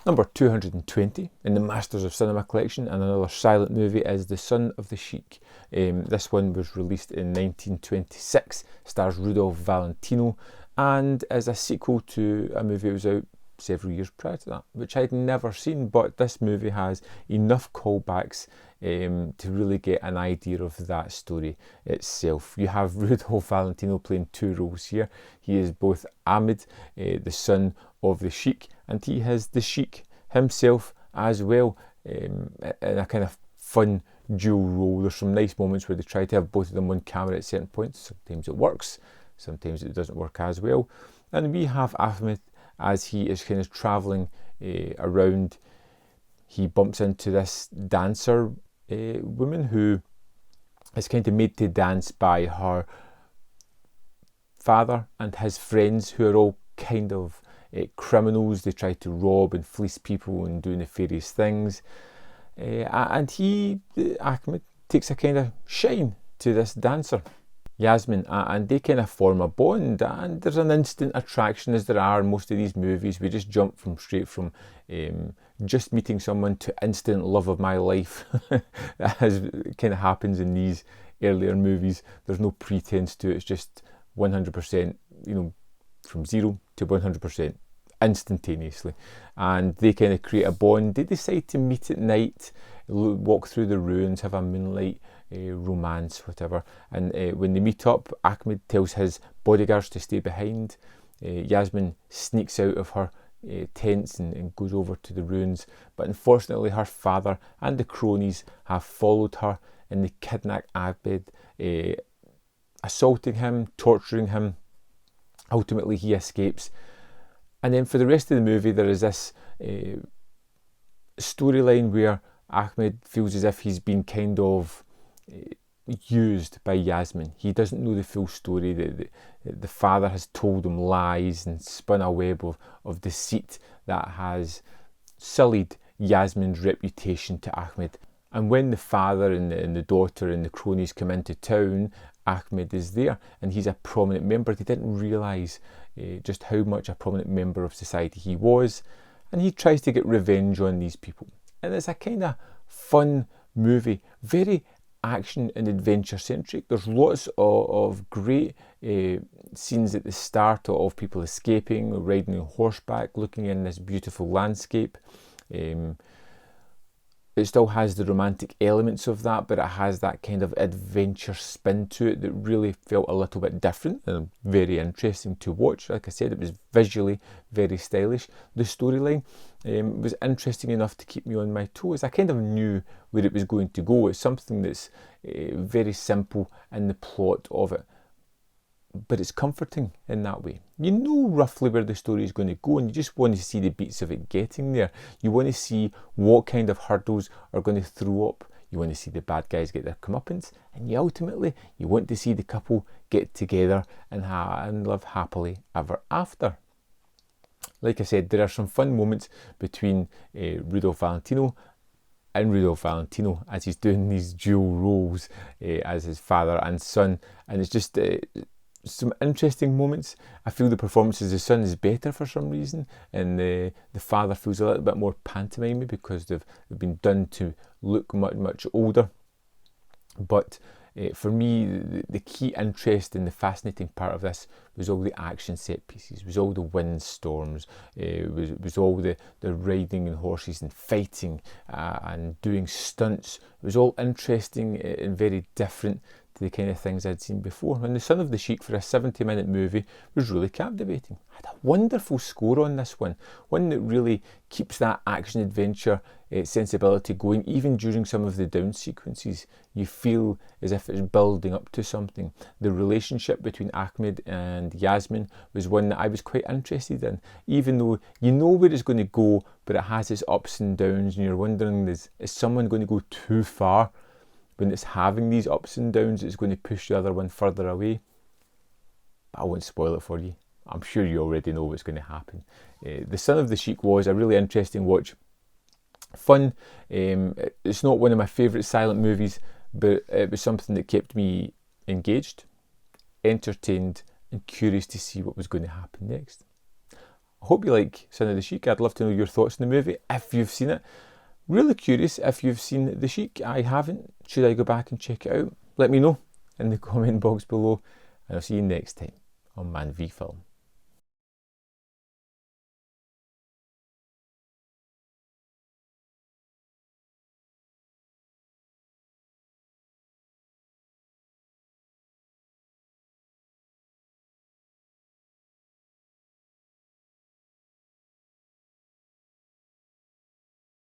Number 220 in the Masters of Cinema collection, and another silent movie, is The Son of the Sheik. This one was released in 1926, stars Rudolph Valentino, and is a sequel to a movie that was out several years prior to that, which I'd never seen, but this movie has enough callbacks to really get an idea of that story itself. You have Rudolph Valentino playing two roles here. He is both Ahmed, the son of the Sheik, and he has the Sheik himself as well, in a kind of fun dual role. There's some nice moments where they try to have both of them on camera at certain points. Sometimes it works, sometimes it doesn't work as well. And we have Ahmed as he is kind of travelling around. He bumps into this dancer woman who is kind of made to dance by her father and his friends, who are all kind of criminals. They try to rob and fleece people and do nefarious things. And Ahmed, takes a kind of shine to this dancer, Yasmin, and they kind of form a bond, and there's an instant attraction, as there are in most of these movies. We just jump straight from just meeting someone to instant love of my life, as kind of happens in these earlier movies. There's no pretense to it, it's just 100%, from 0 to 100% instantaneously, and they kind of create a bond. They decide to meet at night, walk through the ruins, have a moonlight romance, whatever, and when they meet up, Ahmed tells his bodyguards to stay behind. Yasmin sneaks out of her tents and goes over to the ruins, but unfortunately her father and the cronies have followed her, and they kidnap Ahmed, assaulting him, torturing him. Ultimately he escapes, and then for the rest of the movie there is this storyline where Ahmed feels as if he's been kind of used by Yasmin. He doesn't know the full story. The father has told him lies and spun a web of deceit that has sullied Yasmin's reputation to Ahmed. And when the father and the daughter and the cronies come into town, Ahmed is there, and he's a prominent member. They didn't realise just how much a prominent member of society he was, and he tries to get revenge on these people. And it's a kind of fun movie, very action and adventure centric. There's lots of great scenes at the start of people escaping, riding on horseback, looking in this beautiful landscape. It still has the romantic elements of that, but it has that kind of adventure spin to it that really felt a little bit different and very interesting to watch. Like I said, it was visually very stylish. The storyline was interesting enough to keep me on my toes. I kind of knew where it was going to go. It's something that's very simple in the plot of it, but it's comforting in that way. You know roughly where the story is going to go, and you just want to see the beats of it getting there. You want to see what kind of hurdles are going to throw up. You want to see the bad guys get their comeuppance, and you want to see the couple get together and live happily ever after. Like I said, there are some fun moments between Rudolph Valentino as he's doing these dual roles as his father and son, and it's just some interesting moments. I feel the performances of the son is better for some reason, and the father feels a little bit more pantomimey because they've been done to look much older. But for me, the key interest and the fascinating part of this was all the action set pieces, was all the windstorms, was all the riding on horses and fighting and doing stunts. It was all interesting and very different to the kind of things I'd seen before. And The Son of the Sheik, for a 70-minute movie, was really captivating. Had a wonderful score on this one that really keeps that action adventure sensibility going. Even during some of the down sequences, you feel as if it's building up to something. The relationship between Ahmed and Yasmin was one that I was quite interested in, even though you know where it's going to go, but it has its ups and downs, and you're wondering, is someone going to go too far? When it's having these ups and downs, it's going to push the other one further away. But I won't spoil it for you. I'm sure you already know what's going to happen. The Son of the Sheik was a really interesting watch. Fun. It's not one of my favourite silent movies, but it was something that kept me engaged, entertained, and curious to see what was going to happen next. I hope you like Son of the Sheik. I'd love to know your thoughts on the movie if you've seen it. Really curious if you've seen The Sheik. I haven't. Should I go back and check it out? Let me know in the comment box below, and I'll see you next time on Man v Film.